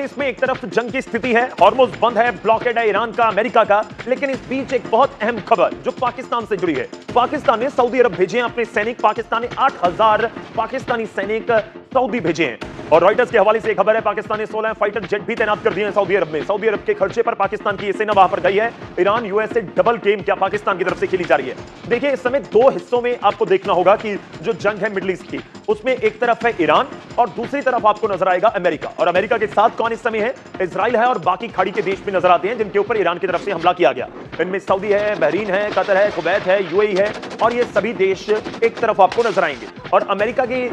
इसमें एक तरफ जंग की स्थिति है, हॉर्मुज़ बंद है, ब्लॉकेड है ईरान का, अमेरिका का, लेकिन इस बीच एक बहुत अहम खबर जो पाकिस्तान से जुड़ी है। पाकिस्तान ने सऊदी अरब भेजे हैं अपने सैनिक। पाकिस्तान ने 8000 पाकिस्तानी सैनिक सऊदी भेजे हैं। और रॉयटर्स के हवाले से एक खबर है, पाकिस्तान ने 16 फाइटर जेट भी तैनात कर दिए हैं सऊदी अरब में। सऊदी अरब के खर्चे पर पाकिस्तान की सेना वहां पर गई है। ईरान यूएस से डबल गेम क्या पाकिस्तान की तरफ से खेली जा रही है। देखिए, इस समय दो हिस्सों में आपको देखना होगा कि जो जंग है मिडिल ईस्ट की, उसमें एक तरफ है ईरान और दूसरी तरफ आपको नजर आएगा अमेरिका। और अमेरिका के साथ कौन इस समय है? इजराइल है और बाकी खाड़ी के देश भी नजर आते हैं जिनके ऊपर ईरान की तरफ से हमला किया गया। इनमें सऊदी है, बहरीन है, कतर है, कुवैत है, यूएई है, और ये सभी देश एक तरफ आपको नजर आएंगे। और अमेरिका की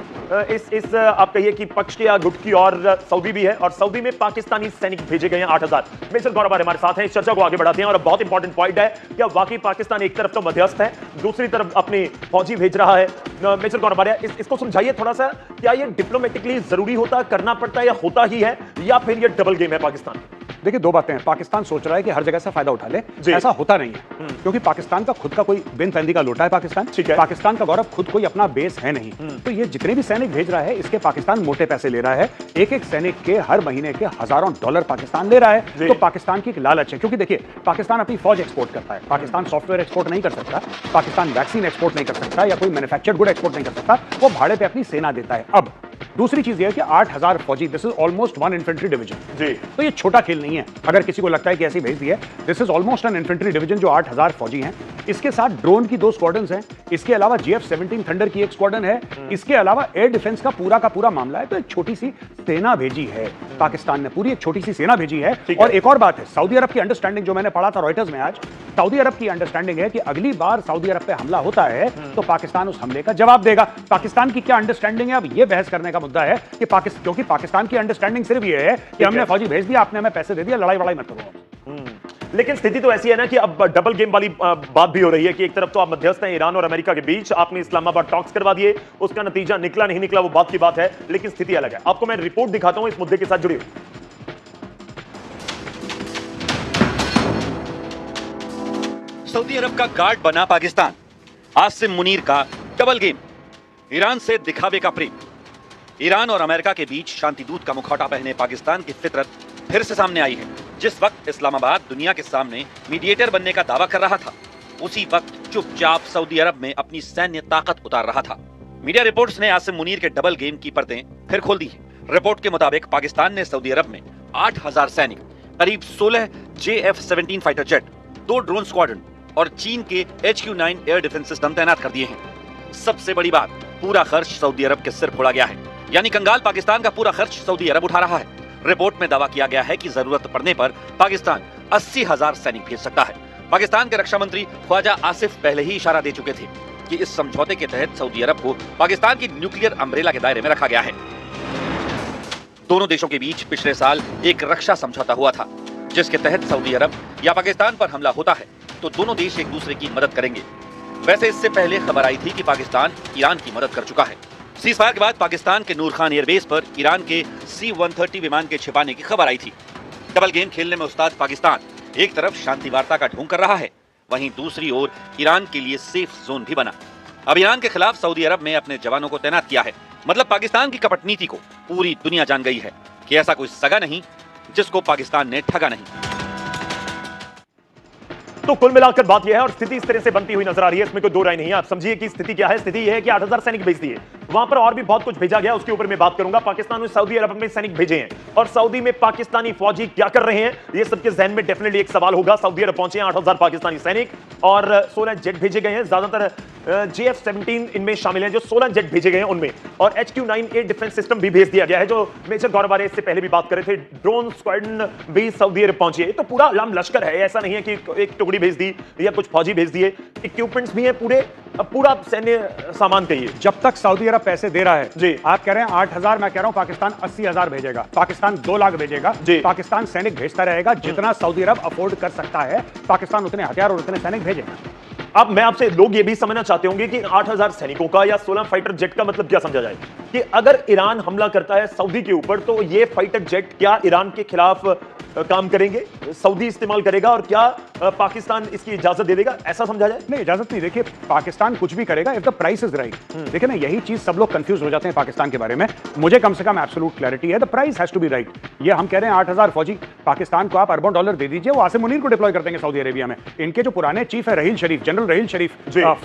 इस आप कहिए कि पक्ष की या गुट की और सऊदी भी है, और सऊदी में पाकिस्तानी सैनिक भेजे गए हैं 8000। मेजर गौरव हमारे साथ हैं, इस चर्चा को आगे बढ़ाते हैं। और बहुत इंपॉर्टेंट पॉइंट है, क्या वाकई पाकिस्तान एक तरफ तो मध्यस्थ है, दूसरी तरफ अपने फौजी भेज रहा है? मेजर गौरव इसको समझाइए थोड़ा सा, क्या ये डिप्लोमेटिकली जरूरी होता, करना पड़ता है, या होता ही है, या फिर ये डबल गेम है पाकिस्तान? देखिए, दो बातें हैं। पाकिस्तान सोच रहा है कि हर जगह से फायदा उठा ले, ऐसा होता नहीं है, क्योंकि पाकिस्तान का खुद का कोई बिन फैंदी का लोटा है। पाकिस्तान, ठीक है, पाकिस्तान का गौरव खुद कोई अपना बेस है नहीं। तो ये जितने भी सैनिक भेज रहा है, इसके पाकिस्तान मोटे पैसे ले रहा है। एक एक सैनिक के हर महीने के हजारों डॉलर पाकिस्तान ले रहा है। तो पाकिस्तान की एक लालच है, क्योंकि देखिए, पाकिस्तान अपनी फौज एक्सपोर्ट करता है। पाकिस्तान सॉफ्टवेयर एक्सपोर्ट नहीं कर सकता, पाकिस्तान वैक्सीन एक्सपोर्ट नहीं कर सकता, या कोई मैन्युफैक्चर्ड गुड एक्सपोर्ट नहीं कर सकता। वो भाड़े पे अपनी सेना देता है। अब दूसरी चीज यह है कि 8000 फौजी, this is almost 1 infantry division जी। तो ये छोटा खेल नहीं है। अगर किसी को लगता है कि ऐसी भेज दी है, this is almost an infantry division जो 8000 फौजी हैं। इसके साथ ड्रोन की 2 स्क्वाड्रन्स हैं, इसके अलावा GF-17 थंडर की एक स्क्वाड्रन है, इसके अलावा एयर डिफेंस का पूरा मामला है। तो एक छोटी सी सेना भेजी है पाकिस्तान ने, पूरी एक छोटी सी सेना भेजी है। और एक और बात है, सऊदी अरब की अंडरस्टैंडिंग जो मैंने पढ़ा था रॉयटर्स में आज, सऊदी अरब की अंडरस्टैंडिंग है कि अगली बार सऊदी अरब पे हमला होता है तो पाकिस्तान उस हमले का जवाब देगा। पाकिस्तान की क्या अंडरस्टैंडिंग है, अब यह बहस करने का मुद्दा है कि क्योंकि पाकिस्तान की अंडरस्टैंडिंग सिर्फ यह है कि हमने फौजी भेज दिया, आपने हमें पैसे दे दिया, लड़ाई वड़ाई मत करो। लेकिन स्थिति तो ऐसी है ना कि अब डबल गेम वाली बात भी हो रही है कि एक तरफ तो आप मध्यस्थ हैं ईरान और अमेरिका के बीच, आपने इस्लामाबाद टॉक्स करवा दिए, उसका नतीजा निकला नहीं निकला वो बात की बात है, लेकिन स्थिति अलग है। आपको मैं रिपोर्ट दिखाता हूं इस मुद्दे के साथ जुड़ी हुई। सऊदी अरब का गार्ड बना पाकिस्तान, आसिम मुनीर का डबल गेम, ईरान से दिखावे का प्रेम। ईरान और अमेरिका के बीच शांति दूत का मुखौटा पहने पाकिस्तान की फितरत फिर से सामने आई है। जिस वक्त इस्लामाबाद दुनिया के सामने मीडिएटर बनने का दावा कर रहा था, उसी वक्त चुपचाप सऊदी अरब में अपनी सैन्य ताकत उतार रहा था। मीडिया रिपोर्ट्स ने आसिम मुनीर के डबल गेम की परतें फिर खोल दी है। रिपोर्ट के मुताबिक पाकिस्तान ने सऊदी अरब में 8000 सैनिक, करीब 16 JF-17 fighter jet, 2 drone squadron और चीन के HQ-9 एयर डिफेंस सिस्टम तैनात कर दिए हैं। सबसे बड़ी बात, पूरा खर्च सऊदी अरब के सिर फोड़ा गया है, यानी कंगाल पाकिस्तान का पूरा खर्च सऊदी अरब उठा रहा है। रिपोर्ट में दावा किया गया है कि जरूरत पड़ने पर पाकिस्तान 80,000 सैनिक भेज सकता है। पाकिस्तान के रक्षा मंत्री ख्वाजा आसिफ पहले ही इशारा दे चुके थे कि इस समझौते के तहत सऊदी अरब को पाकिस्तान की न्यूक्लियर अम्ब्रेला के दायरे में रखा गया है। दोनों देशों के बीच पिछले साल एक रक्षा समझौता हुआ था, जिसके तहत सऊदी अरब या पाकिस्तान पर हमला होता है तो दोनों देश एक दूसरे की मदद करेंगे। वैसे इससे पहले खबर आई थी कि पाकिस्तान ईरान की मदद कर चुका है। सीज़फायर के बाद पाकिस्तान के नूर खान एयरबेस पर ईरान के C-130 विमान के छिपाने की खबर आई थी। डबल गेम खेलने में उस्ताद पाकिस्तान एक तरफ शांति वार्ता का ढोंग कर रहा है, वहीं दूसरी ओर ईरान के लिए सेफ जोन भी बना। अब ईरान के खिलाफ सऊदी अरब में अपने जवानों को तैनात किया है। मतलब पाकिस्तान की कपट नीति को पूरी दुनिया जान गई है कि ऐसा कोई सगा नहीं जिसको पाकिस्तान ने ठगा नहीं। तो कुल मिलाकर बात यह है, और स्थिति इस तरह से बनती हुई नजर आ रही है, इसमें कोई दो राय नहीं है। आप समझिए कि स्थिति क्या है। स्थिति यह है कि 8000 सैनिक भेज दिए, वहां पर और भी बहुत कुछ भेजा गया, उसके ऊपर मैं बात करूंगा। पाकिस्तान ने सऊदी अरब में सैनिक भेजे हैं, और सऊदी में पाकिस्तानी फौजी क्या कर रहे हैं, ये सबके जहन में डेफिनेटली एक सवाल होगा। सऊदी अरब पहुंचे हैं 8000 पाकिस्तानी सैनिक, और 16 जेट भेजे गए हैं, ज्यादातर JF-17 इनमें शामिल हैं, जो 16 जेट भेजे गए हैं उनमें, और HQ-9 एयर डिफेंस सिस्टम भी भेज दिया गया है, जो मेजर गौरव इससे पहले भी बात कर रहे थे। ड्रोन स्क्वाड्रन भी सऊदी अरब पहुंची है। तो पूरा लाम लश्कर है, ऐसा नहीं है कि एक टुकड़ी भेज दी या कुछ फौजी भेज दिए, इक्विपमेंट्स भी है, पूरा सैन्य सामान कहिए। जब तक सऊदी अरब पैसे दे रहा है जी, आप कह रहे हैं 8000, मैं कह रहा हूं पाकिस्तान 80,000 भेजेगा, पाकिस्तान 2 लाख भेजेगा, पाकिस्तान सैनिक भेजता रहेगा जितना सऊदी अरब अफोर्ड कर सकता है। पाकिस्तान उतने हथियार और उतने सैनिक भेजेगा। अब मैं आपसे, लोग ये भी समझना चाहते होंगे कि 8000 सैनिकों का या 16 फाइटर जेट का मतलब क्या समझा जाए, कि अगर ईरान हमला करता है सऊदी के ऊपर तो ये फाइटर जेट क्या ईरान के खिलाफ काम करेंगे, सऊदी इस्तेमाल करेगा और क्या पाकिस्तान इसकी इजाजत दे देगा, ऐसा समझा जाए? नहीं, इजाजत नहीं। देखिए, पाकिस्तान कुछ भी करेगा if the price is right. देखिए ना, यही चीज सब लोग कंफ्यूज हो जाते हैं पाकिस्तान के बारे में। मुझे कम से कम एब्सोल्यूट क्लैरिटी है, the price has to be right. ये हम कह रहे हैं 8,000 फौजी पाकिस्तान को आप अरबों डॉलर दे दीजिए, वो आसिम मुनीर को डिप्लॉय कर देंगे सऊदी अरेबिया में। इनके जो पुराने चीफ है Raheel Sharif, general Raheel Sharif,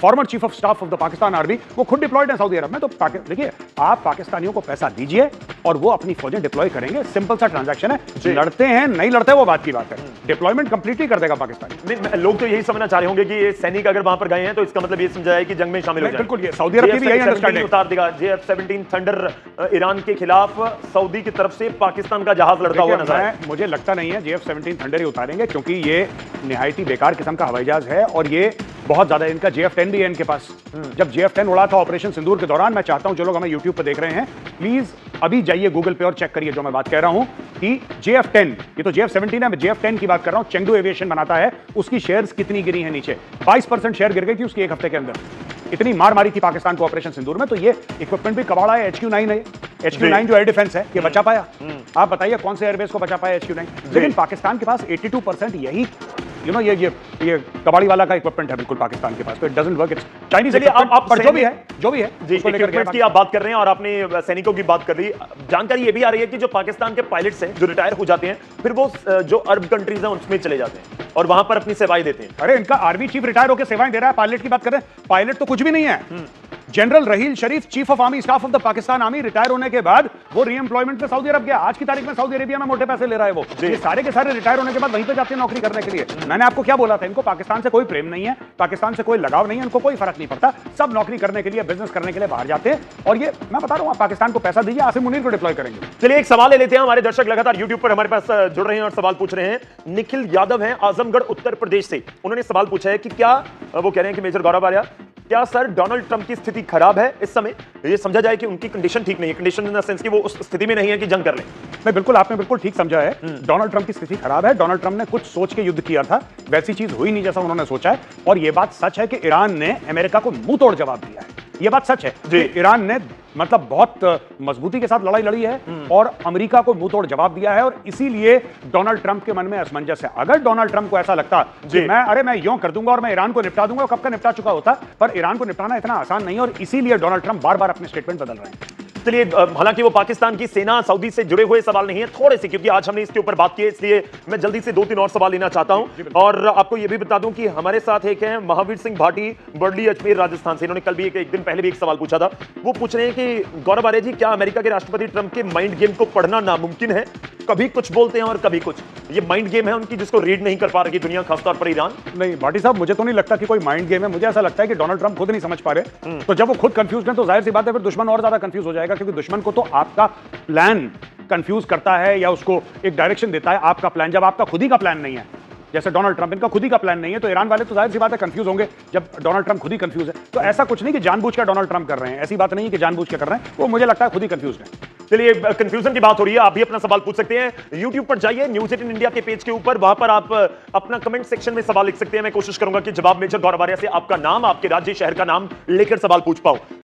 former chief of staff of the Pakistan army, वो खुद डिप्लॉयड है सऊदी अरब में। तो देखिए, आप पाकिस्तानियों को पैसा दीजिए और वो अपनी फौजें डिप्लॉय करेंगे। सिंपल सा ट्रांजैक्शन है। लड़ते हैं नहीं लड़ते वो बात की बात है, डिप्लॉयमेंट कंप्लीटली कर देगा पाकिस्तान। लोग तो यही समझना चाह रहे होंगे कि ये सैनिक अगर वहां पर गए हैं तो इसका मतलब ये समझा है कि जंग में शामिल हो जाए। बिल्कुल, ये सऊदी अरब की भी यही अंडरस्टैंडिंग उतार देगा। JF-17 थंडर ईरान के खिलाफ सऊदी की तरफ से पाकिस्तान का जहाज लड़ता हुआ नजर आया। मुझे लगता नहीं है JF-17 थंडर ही उतारेंगे, क्योंकि ये निहायती बेकार किस्म का हवाई जहाज है और ये बहुत ज्यादा, इनका JF-10 भी है इनके पास। जब JF-10 उड़ा था ऑपरेशन सिंदूर के दौरान, मैं चाहता हूं जो लोग हमें YouTube पर देख रहे हैं, प्लीज अभी जाइए गूगल पे और चेक करिए जो मैं बात कह रहा हूं कि JF-10, ये तो JF-17 है, मैं JF-10 की बात कर रहा हूं। चेंगडू एविएशन बनाता है, उसकी शेयर्स कितनी गिरी है नीचे? 22% शेयर गिर गई थी उसकी एक हफ्ते के अंदर। इतनी मार मारी थी पाकिस्तान को ऑपरेशन सिंदूर में। तो ये इक्विपमेंट भी कबाड़ा है। HQ-9 है, HQ-9 जो एयर डिफेंस है, ये बचा पाया? आप बताइए कौन से एयरबेस को बचा पाया HQ-9? लेकिन पाकिस्तान के पास 82% यही ये कबाड़ी वाला का इक्विपमेंट है बिल्कुल पाकिस्तान के पास। तो it doesn't work, it's Chinese. आप जो भी है जी, इक्विपमेंट की आप बात कर रहे हैं और आपने सैनिकों की बात कर ली। जानकारी ये भी आ रही है कि जो पाकिस्तान के पायलट्स हैं जो रिटायर हो जाते हैं, फिर वो जो अरब कंट्रीज हैं उसमें चले जाते हैं और वहां पर अपनी सेवाएं देते हैं। अरे, इनका आर्मी चीफ रिटायर होकर सेवाएं दे रहा है, पायलट की बात कर रहे हैं। पायलट तो कुछ भी नहीं है। General Raheel Sharif, chief of army staff of the Pakistan army, retire होने के बाद वो रीएम्प्लॉयमेंट पे सऊदी अरब गया। आज की तारीख में सऊदी अरेबिया में मोटे पैसे ले रहा है वो। ये सारे के सारे रिटायर होने के बाद वहीं पे जाते हैं नौकरी करने के लिए। मैंने आपको क्या बोला था, इनको पाकिस्तान से कोई प्रेम नहीं है, पाकिस्तान से कोई लगाव नहीं है, इनको कोई फर्क नहीं पड़ता। सब नौकरी करने के लिए, बिजनेस करने के लिए बाहर जाते हैं। और ये मैं बता रहा हूं, पाकिस्तान को पैसा दीजिए, आसिम मुनीर को डिप्लॉय करेंगे। चलिए एक सवाल ले लेते हैं। हमारे दर्शक लगातार यूट्यूब पर हमारे पास जुड़ रहे हैं और सवाल पूछ रहे हैं। निखिल यादव हैं आजमगढ़ उत्तर प्रदेश से। उन्होंने सवाल पूछा है कि क्या वो कह रहे हैं कि मेजर गौरव आर्या, क्या सर डोनाल्ड ट्रंप की स्थिति खराब है इस समय? ये समझा जाए कि उनकी कंडीशन ठीक नहीं है, कंडीशन इन द सेंस कि वो उस स्थिति में नहीं है कि जंग कर लें। नहीं, बिल्कुल, आपने बिल्कुल ठीक समझा है। डोनाल्ड ट्रंप की स्थिति खराब है। डोनाल्ड ट्रंप ने कुछ सोच के युद्ध किया था, वैसी चीज हुई नहीं जैसा उन्होंने सोचा है। और यह बात सच है कि ईरान ने अमेरिका को मुंह तोड़ जवाब दिया है। यह बात सच है कि ईरान ने मतलब बहुत मजबूती के साथ लड़ाई लड़ी है और अमेरिका को मुंह तोड़ जवाब दिया है। और इसीलिए डोनाल्ड ट्रंप के मन में असमंजस है। अगर डोनाल्ड ट्रंप को ऐसा लगता कि मैं यूं कर दूंगा और मैं ईरान को निपटा दूंगा, कब का निपटा चुका होता। पर ईरान को निपटाना इतना आसान नहीं है और इसीलिए डोनाल्ड ट्रंप बार बार अपने स्टेटमेंट बदल रहे हैं। चलिए, हालांकि वो पाकिस्तान की सेना सऊदी से जुड़े हुए सवाल नहीं है, थोड़े से, क्योंकि आज हमने इसके ऊपर बात की है, इसलिए मैं जल्दी से 2-3 और सवाल लेना चाहता हूं। और आपको यह भी बता दूं कि हमारे साथ एक है महावीर सिंह भाटी, बर्डली अजमेर राजस्थान से। इन्होंने कल भी एक दिन पहले भी एक सवाल पूछा था। वो पूछ रहे हैं कि गौरव आर्या जी, क्या अमेरिका के राष्ट्रपति ट्रंप के माइंड गेम को पढ़ना नामुमकिन है? कभी कुछ बोलते हैं और कभी कुछ। ये माइंड गेम है उनकी, जिसको रीड नहीं कर पा रही दुनिया, खासतौर पर ईरान। नहीं भाटी साहब, मुझे तो नहीं लगता कि कोई माइंड गेम है। मुझे ऐसा लगता है कि डोनाल्ड ट्रंप खुद नहीं समझ पा रहे। तो जब वो खुद कंफ्यूज हैं तो जाहिर सी बात है फिर दुश्मन और ज्यादा कंफ्यूज हो जाएगा, क्योंकि दुश्मन को तो आपका प्लान कंफ्यूज करता है या उसको एक डायरेक्शन देता है। आपका प्लान, जब आपका खुद ही का प्लान नहीं है, जैसे डोनाल्ड ट्रंप, इनका खुद ही का प्लान नहीं है, तो ईरान वाले तो जाहिर सी बात है कंफ्यूज होंगे जब डोनाल्ड ट्रंप खुद ही कंफ्यूज है। तो ऐसा कुछ नहीं कि जानबूझकर डोनाल्ड ट्रंप कर रहे हैं, ऐसी बात नहीं है कि जानबूझ के कर रहे हैं। वो मुझे लगता है खुद ही कंफ्यूज है। चलिए, कंफ्यूजन की बात हो रही है, आप भी अपना सवाल पूछ सकते हैं। YouTube पर जाइए, न्यूज़ 18 इंडिया के पेज के ऊपर, वहां पर आप अपना कमेंट सेक्शन में सवाल लिख सकते हैं। मैं कोशिश करूंगा कि जवाब मेजर गौरव आर्या से आपका नाम, आपके राज्य, शहर का नाम लेकर सवाल पूछ पाऊं।